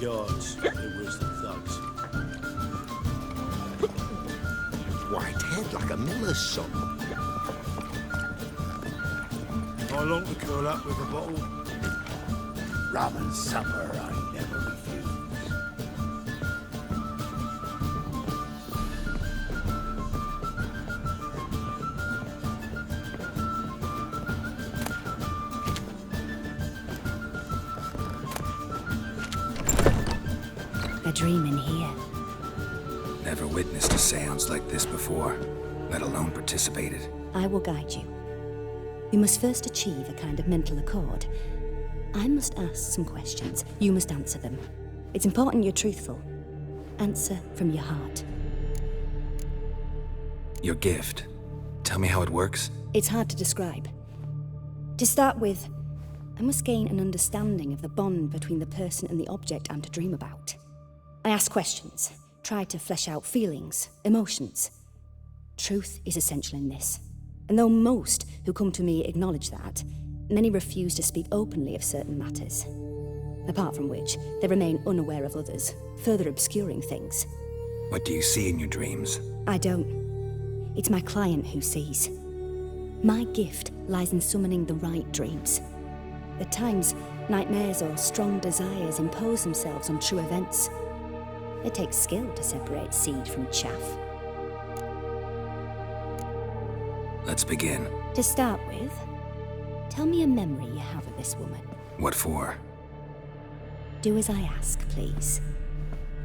guards. It was the thugs. White head like a miller's son. I long to curl up with a bottle. Rum and supper I never refuse. A dream in here. Never witnessed a seance like this before, let alone participated. I will guide you. You must first achieve a kind of mental accord. I must ask some questions. You must answer them. It's important you're truthful. Answer from your heart. Your gift. Tell me how it works. It's hard to describe. To start with, I must gain an understanding of the bond between the person and the object I'm to dream about. I ask questions, try to flesh out feelings, emotions. Truth is essential in this. And though most who come to me acknowledge that, many refuse to speak openly of certain matters. Apart from which, they remain unaware of others, further obscuring things. What do you see in your dreams? I don't. It's my client who sees. My gift lies in summoning the right dreams. At times, nightmares or strong desires impose themselves on true events. It takes skill to separate seed from chaff. Let's begin. To start with, tell me a memory you have of this woman. What for? Do as I ask, please.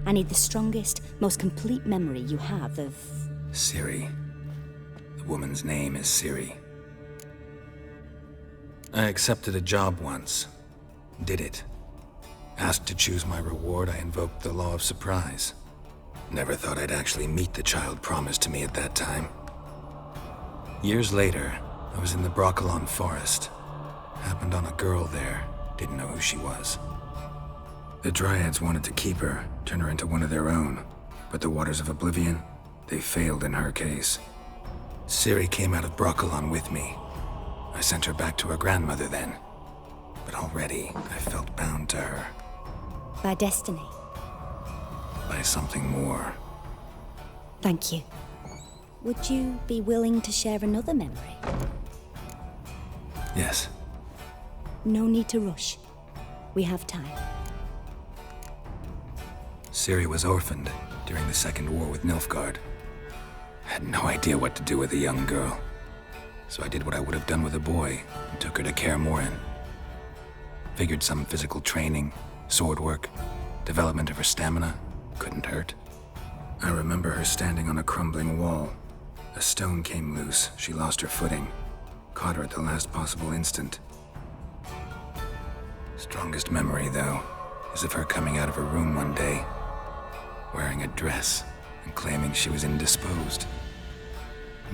I need the strongest, most complete memory you have of... Siri. The woman's name is Siri. I accepted a job once. Did it. Asked to choose my reward, I invoked the law of surprise. Never thought I'd actually meet the child promised to me at that time. Years later, I was in the Broccolon forest. Happened on a girl there, didn't know who she was. The Dryads wanted to keep her, turn her into one of their own, but the Waters of Oblivion, they failed in her case. Ciri came out of Broccolon with me. I sent her back to her grandmother then, but already I felt bound to her. By destiny. By something more. Thank you. Would you be willing to share another memory? Yes. No need to rush. We have time. Ciri was orphaned during the Second War with Nilfgaard. Had no idea what to do with a young girl. So I did what I would have done with a boy and took her to Kaer Morhen. Figured some physical training, sword work, development of her stamina couldn't hurt. I remember her standing on a crumbling wall. A stone came loose, she lost her footing. Caught her at the last possible instant. Strongest memory, though, is of her coming out of her room one day, wearing a dress and claiming she was indisposed.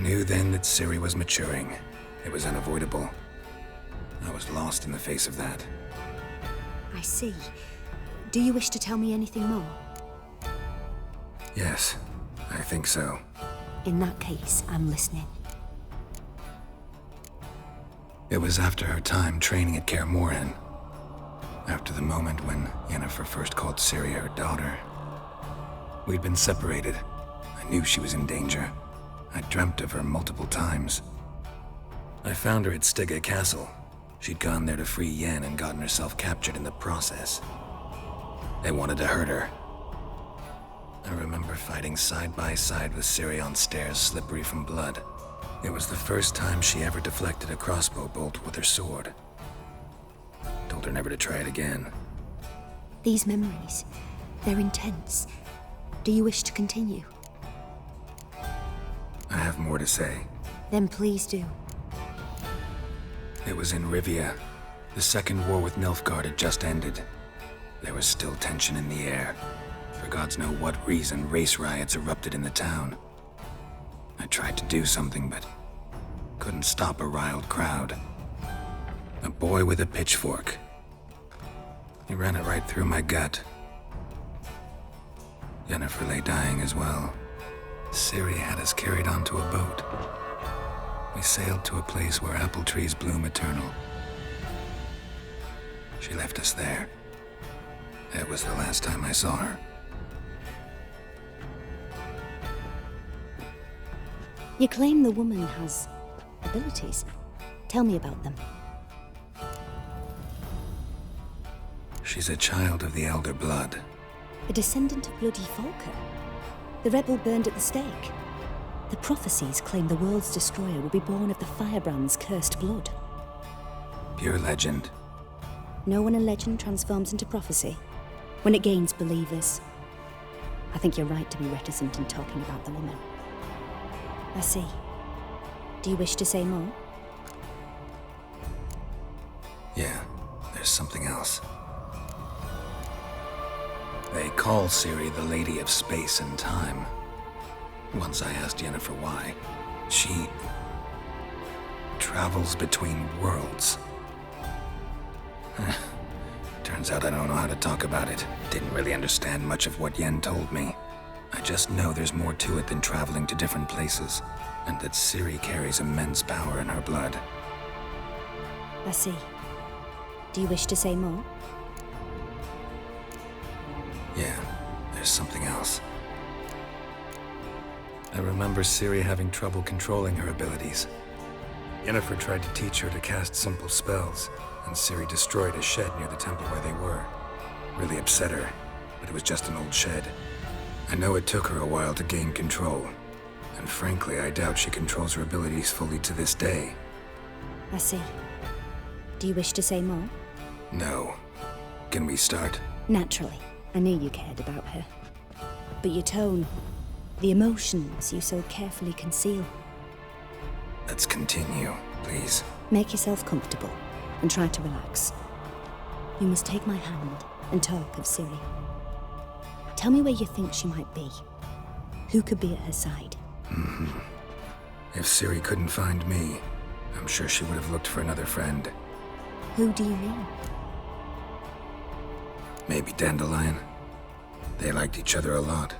Knew then that Ciri was maturing. It was unavoidable. I was lost in the face of that. I see. Do you wish to tell me anything more? Yes, I think so. In that case, I'm listening. It was after her time training at Kaer Morhen. After the moment when Yennefer first called Ciri her daughter. We'd been separated. I knew she was in danger. I dreamt of her multiple times. I found her at Stygga Castle. She'd gone there to free Yen and gotten herself captured in the process. They wanted to hurt her. I remember fighting side by side with Ciri on stairs slippery from blood. It was the first time she ever deflected a crossbow bolt with her sword. Told her never to try it again. These memories, they're intense. Do you wish to continue? I have more to say. Then please do. It was in Rivia. The Second War with Nilfgaard had just ended. There was still tension in the air. For gods know what reason, race riots erupted in the town. I tried to do something, but couldn't stop a riled crowd. A boy with a pitchfork. He ran it right through my gut. Yennefer lay dying as well. Ciri had us carried onto a boat. We sailed to a place where apple trees bloom eternal. She left us there. That was the last time I saw her. You claim the woman has abilities. Tell me about them. She's a child of the Elder Blood. A descendant of bloody Falker. The rebel burned at the stake. The prophecies claim the world's destroyer will be born of the Firebrand's cursed blood. Pure legend. Know when a legend transforms into prophecy? When it gains believers. I think you're right to be reticent in talking about the woman. I see. Do you wish to say more? Yeah, there's something else. They call Ciri the Lady of Space and Time. Once I asked Yennefer why. She travels between worlds. Turns out I don't know how to talk about it. Didn't really understand much of what Yen told me. I just know there's more to it than traveling to different places, and that Ciri carries immense power in her blood. I see. Do you wish to say more? Yeah, there's something else. I remember Ciri having trouble controlling her abilities. Yennefer tried to teach her to cast simple spells, and Ciri destroyed a shed near the temple where they were. Really upset her, but it was just an old shed. I know it took her a while to gain control, and frankly, I doubt she controls her abilities fully to this day. I see. Do you wish to say more? No. Can we start? Naturally. I knew you cared about her. But your tone, the emotions you so carefully conceal. Let's continue, please. Make yourself comfortable and try to relax. You must take my hand and talk of Ciri. Tell me where you think she might be. Who could be at her side? If Ciri couldn't find me, I'm sure she would have looked for another friend. Who do you mean? Maybe Dandelion. They liked each other a lot.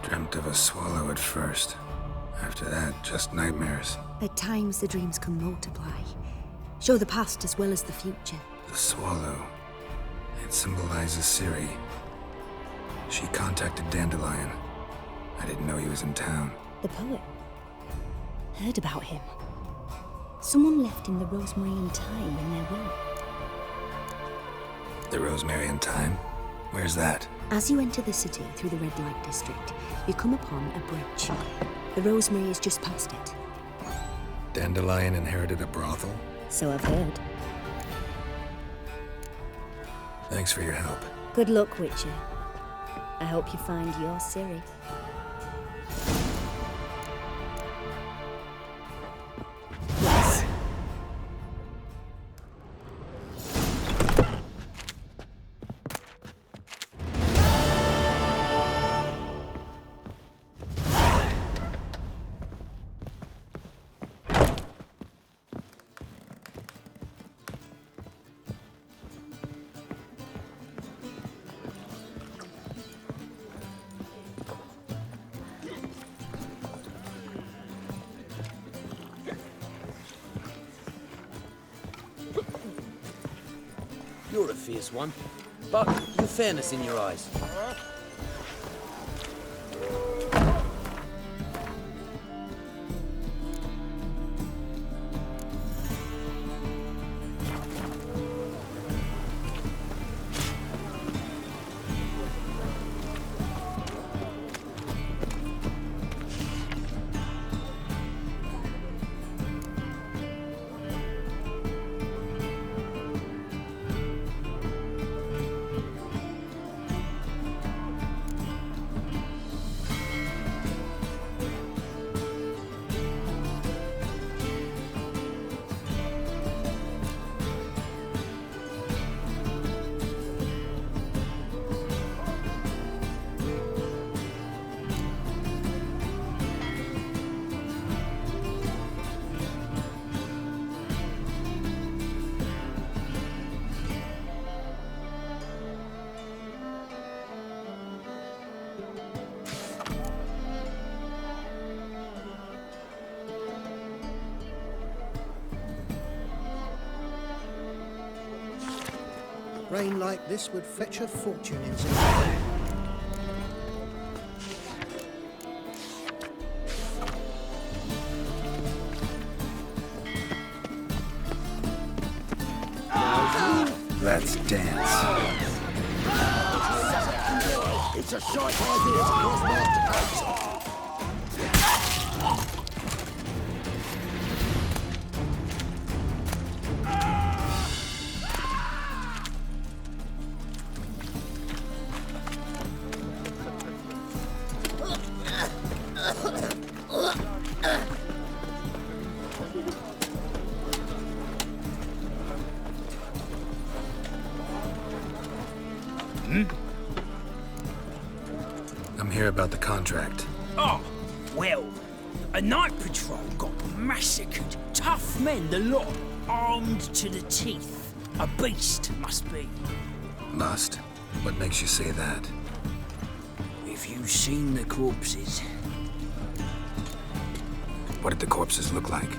Dreamt of a swallow at first. After that, just nightmares. At times the dreams can multiply. Show the past as well as the future. The swallow. It symbolizes Ciri. She contacted Dandelion. I didn't know he was in town. The poet. Heard about him. Someone left him the rosemary and thyme in their will. The Rosemary and Thyme? Where's that? As you enter the city through the red light district, you come upon a bridge. The rosemary is just past it. Dandelion inherited a brothel? So I've heard. Thanks for your help. Good luck, Witcher. I hope you find your Ciri. Yes. You're a fierce one. But with fairness in your eyes. Rain like this would fetch a fortune in Zimbabwe. Let's dance. It's a shite idea to cross master. I'm here about the contract. Oh, well, a night patrol got massacred. Tough men, the lot, armed to the teeth. A beast, must be. Must? What makes you say that? If you've seen the corpses. What did the corpses look like?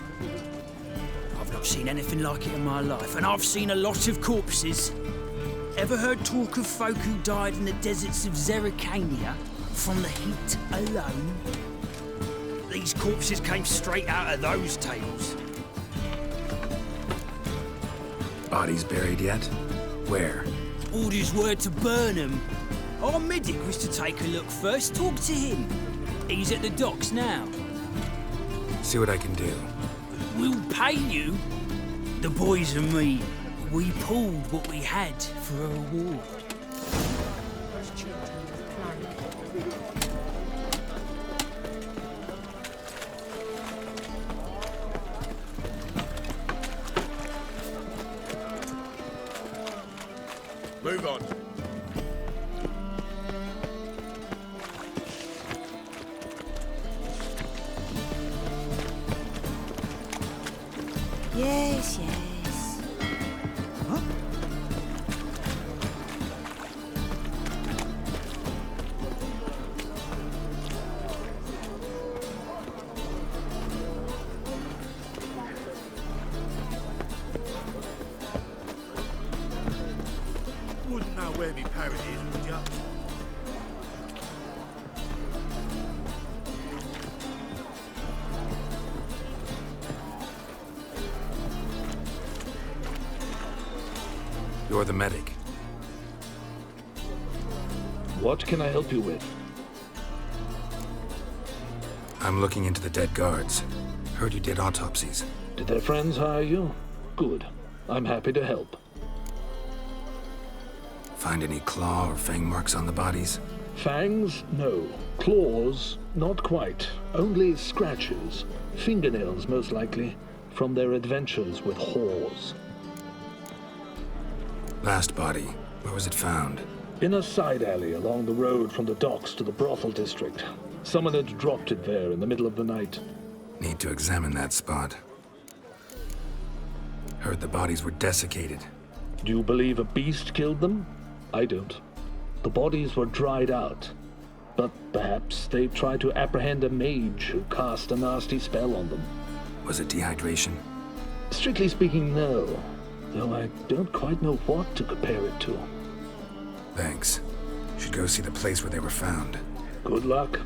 I've not seen anything like it in my life, and I've seen a lot of corpses. Ever heard talk of folk who died in the deserts of Zerrikania from the heat alone? These corpses came straight out of those tales. Bodies buried yet? Where? Orders were to burn them. Our medic was to take a look first, talk to him. He's at the docks now. See what I can do. We'll pay you. The boys and me, we pulled what we had for a reward. Move on. Yes, yes. Huh? Wouldn't know where me parrot is, would ya? You're the medic. What can I help you with? I'm looking into the dead guards. Heard you did autopsies. Did their friends hire you? Good. I'm happy to help. Find any claw or fang marks on the bodies? Fangs? No. Claws? Not quite. Only scratches. Fingernails, most likely, from their adventures with whores. Last body, where was it found? In a side alley along the road from the docks to the brothel district. Someone had dropped it there in the middle of the night. Need to examine that spot. Heard the bodies were desiccated. Do you believe a beast killed them? I don't. The bodies were dried out. But perhaps they tried to apprehend a mage who cast a nasty spell on them. Was it dehydration? Strictly speaking, no. Though I don't quite know what to compare it to. Thanks. Should go see the place where they were found. Good luck.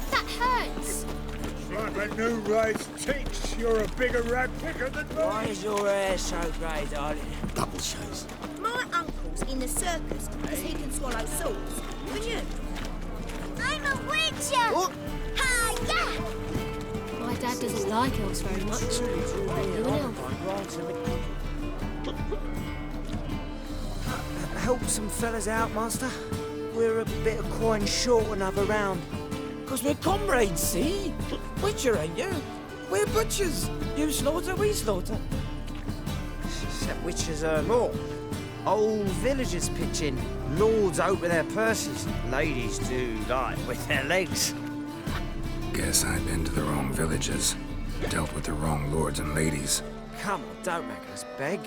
That hurts. It's like a new race ticks. You're a bigger rat picker than me. Why is your hair so grey, darling? Double shows. My uncle's in the circus because he can swallow swords. Can you? I'm a witcher! What? Hi, yeah! My dad doesn't like elves very much. You an elf? Help some fellas out, master. We're a bit of coin short another round. 'Cause we're comrades, see? Butcher, ain't you? We're butchers. You slaughter, we slaughter. Except witchers earn more. Old villagers pitch in. Lords out with their purses. Ladies do like with their legs. Guess I've been to the wrong villages. Dealt with the wrong lords and ladies. Come on, don't make us beg.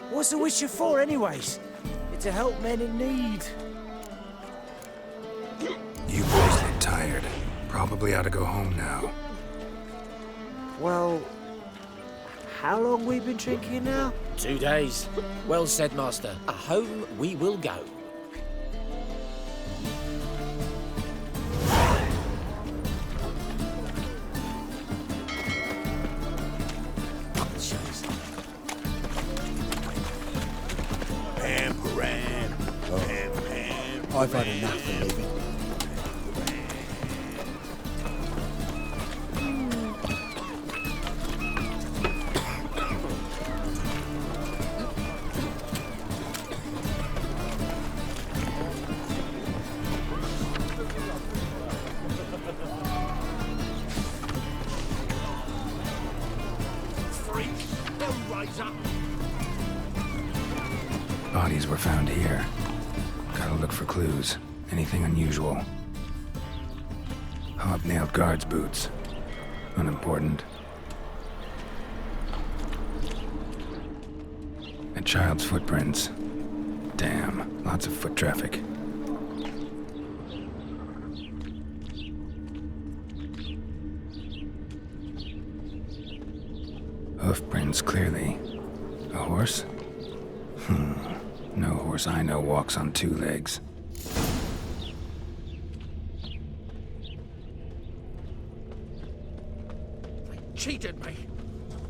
What's a witcher for, anyways? It's to help men in need. You boys look tired. Probably ought to go home now. Well, how long we been drinking now? 2 days. Well said, Master. Home we will go. Double shows. Pam, Paran. Pam, Pam. I've had enough of living. Bodies were found here. Gotta look for clues. Anything unusual. Hobnailed guards' boots. Unimportant. A child's footprints. Damn, lots of foot traffic. Hoofprints, clearly. A horse? No horse I know walks on 2 legs. They cheated me.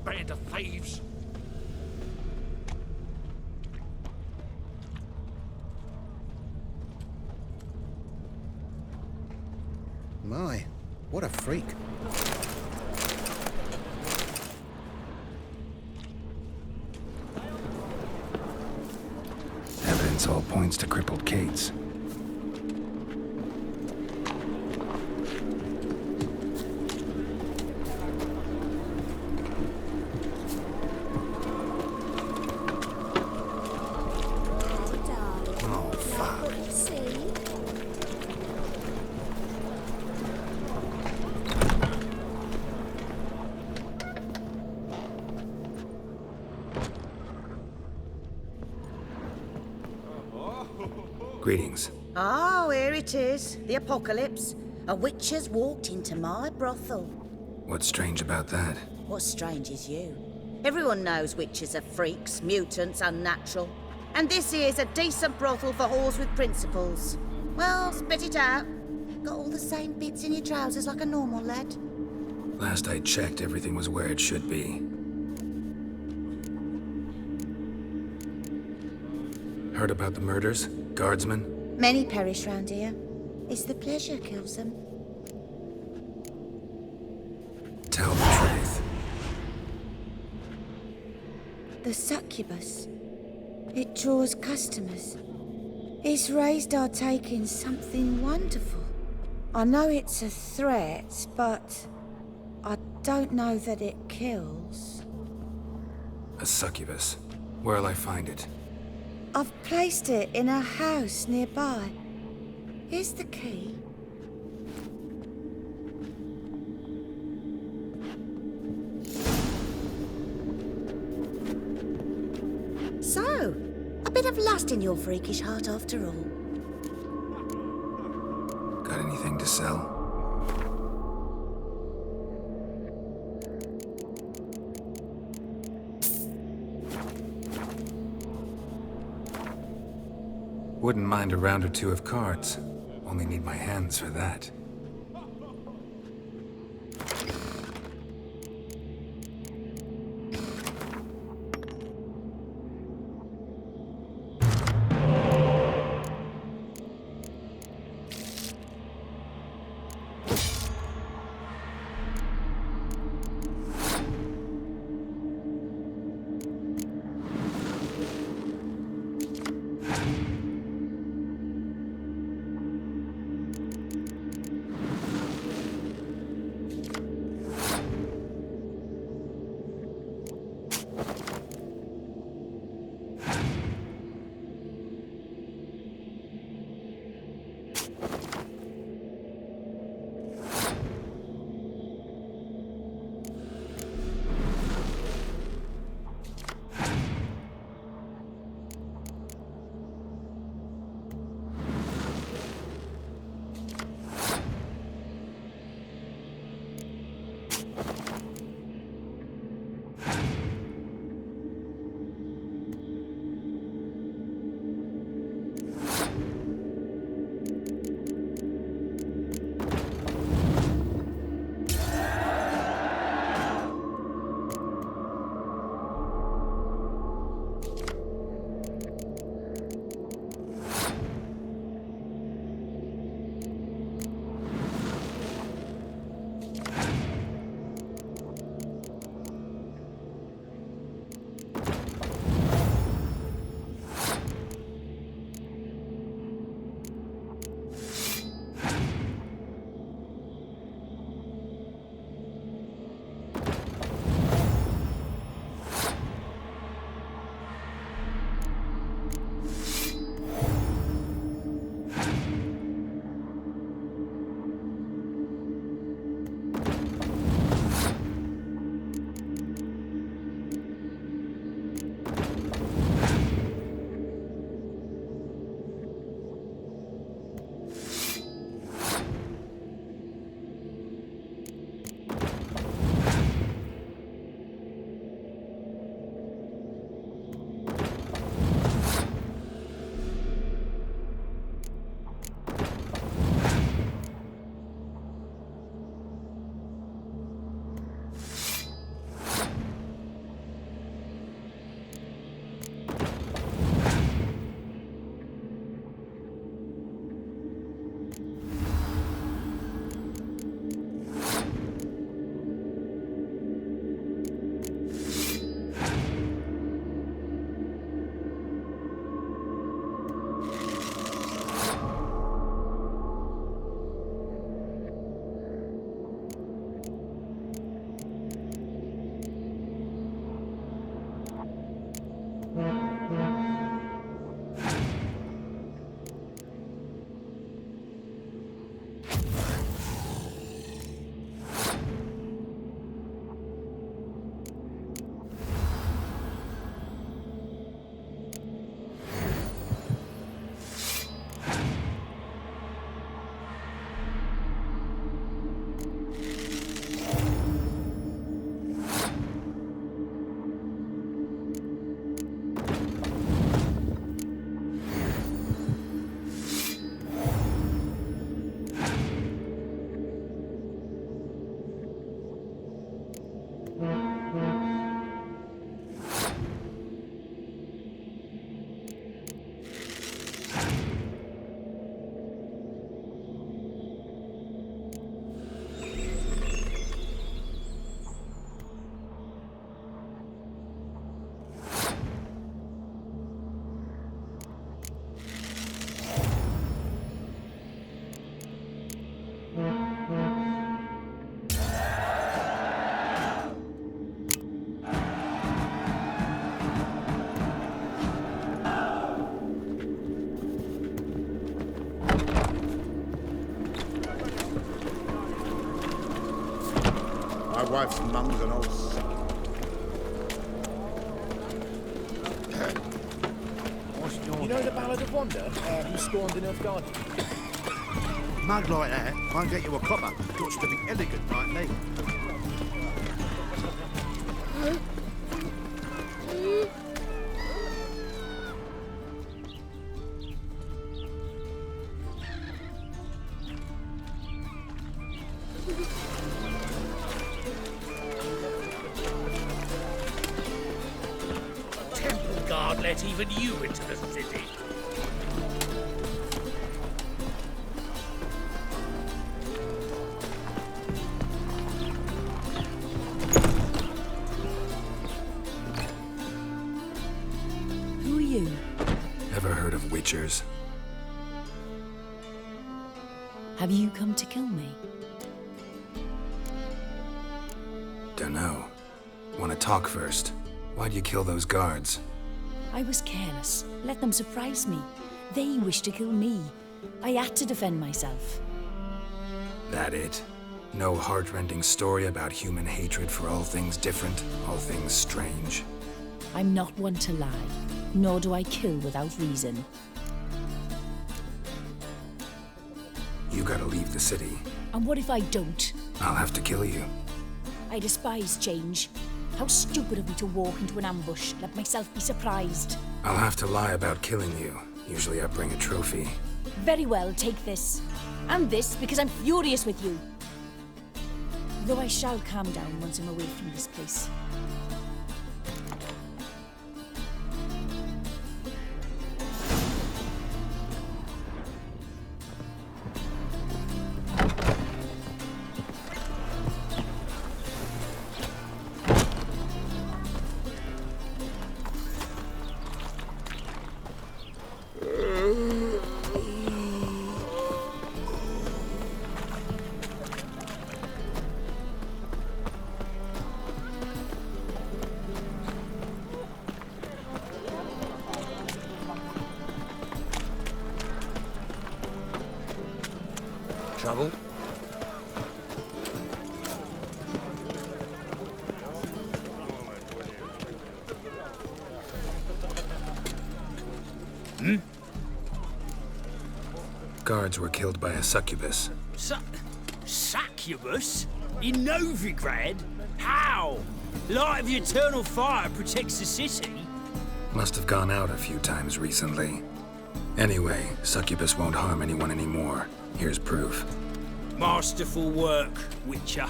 Band of thieves. My, what a freak. Evidence all points to crippled Kate's. Oh, fuck. See? Greetings. Oh, here it is. The apocalypse. A witch has walked into my brothel. What's strange about that? What's strange is you. Everyone knows witches are freaks, mutants, unnatural. And this here's a decent brothel for whores with principles. Well, spit it out. Got all the same bits in your trousers like a normal lad. Last I checked, everything was where it should be. Heard about the murders? Guardsmen? Many perish round here. It's the pleasure kills them. Tell the truth. The succubus. It draws customers. It's raised our taking something wonderful. I know it's a threat, but I don't know that it kills. A succubus. Where'll I find it? I've placed it in a house nearby. Here's the key. So, a bit of lust in your freakish heart after all. Got anything to sell? Wouldn't mind a round or two of cards. Only need my hands for that. wife's mum's an old suck. You know the Ballad of Wanda, who spawned in Earthgarden? Mug like that won't get you a copper. Got to be elegant like me. let even you into the city. Who are you? Ever heard of witchers? Have you come to kill me? Dunno. Wanna talk first? Why'd you kill those guards? I was careless. Let them surprise me. They wished to kill me. I had to defend myself. That it? No heart-rending story about human hatred for all things different, all things strange? I'm not one to lie, nor do I kill without reason. You gotta leave the city. And what if I don't? I'll have to kill you. I despise change. How stupid of me to walk into an ambush, let myself be surprised. I'll have to lie about killing you. Usually I bring a trophy. Very well, take this. And this, because I'm furious with you. Though I shall calm down once I'm away from this place. Trouble? Guards were killed by a succubus. Succubus? In Novigrad? How? Light of the eternal fire protects the city? Must have gone out a few times recently. Anyway, succubus won't harm anyone anymore. Here's proof. Masterful work, Witcher.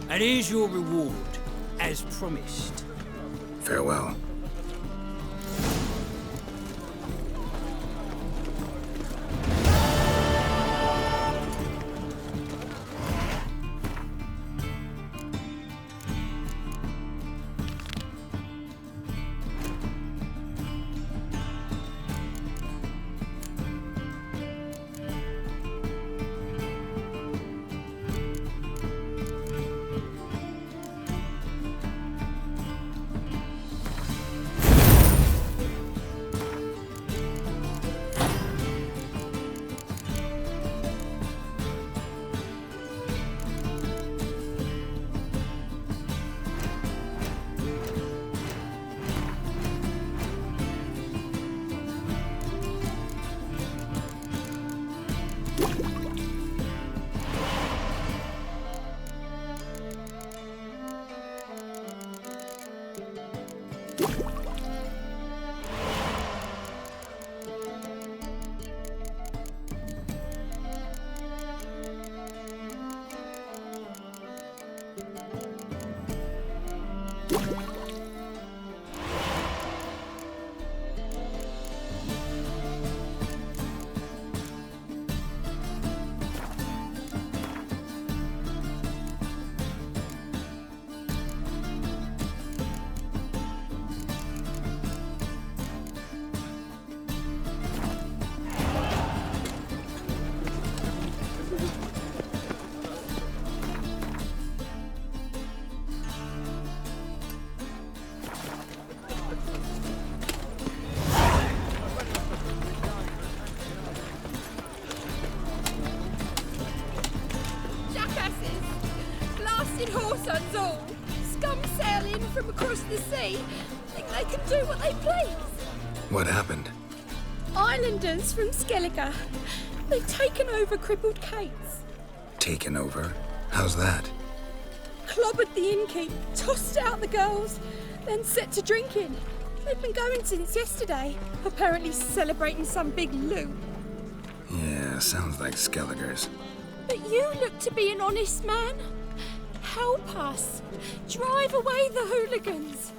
And here's your reward, as promised. Farewell. Whoresons all! Scum sail in from across the sea, think they can do what they please. What happened? Islanders from Skellige. They've taken over crippled Kate's. Taken over? How's that? Clobbered the innkeep, tossed out the girls, then set to drinking. They've been going since yesterday, apparently celebrating some big loot. Yeah, sounds like Skellige's. But you look to be an honest man. Help us. Drive away the hooligans.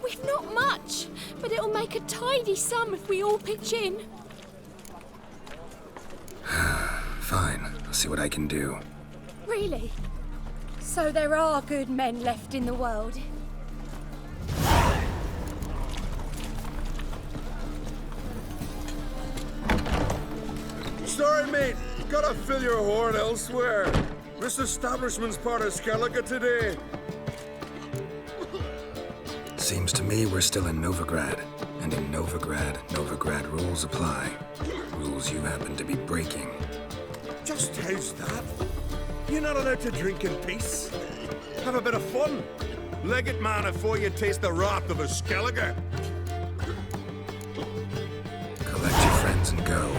We've not much, but it'll make a tidy sum if we all pitch in. Fine, I'll see what I can do. Really? So there are good men left in the world? Sorry, mate. Gotta fill your horn elsewhere. This establishment's part of Skellige today. Seems to me we're still in Novigrad. And in Novigrad rules apply. Rules you happen to be breaking. Just how's that? You're not allowed to drink in peace. Have a bit of fun. Leg it, man, before you taste the wrath of a Skellige. Collect your friends and go.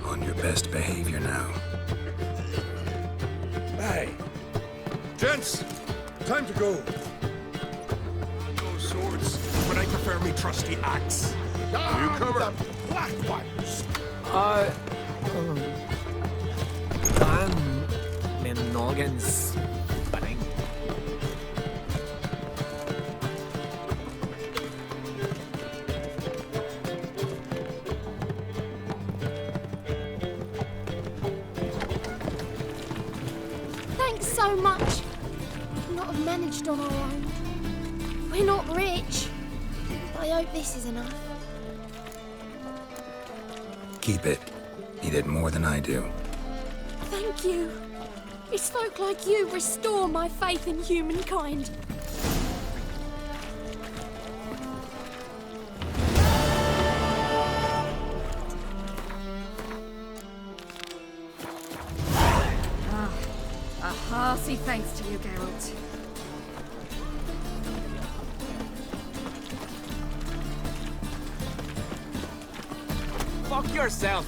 On your best behavior now. Hey. Gents, time to go. No swords, but I prefer me trusty axe. Newcomer. Black ones. My noggin's spinning. Thanks so much. We'd not have managed on our own. We're not rich. But I hope this is enough. Keep it. You did more than I do. Thank you. It's folk like you restore my faith in humankind. A hearty thanks to you, Geralt. Fuck yourself.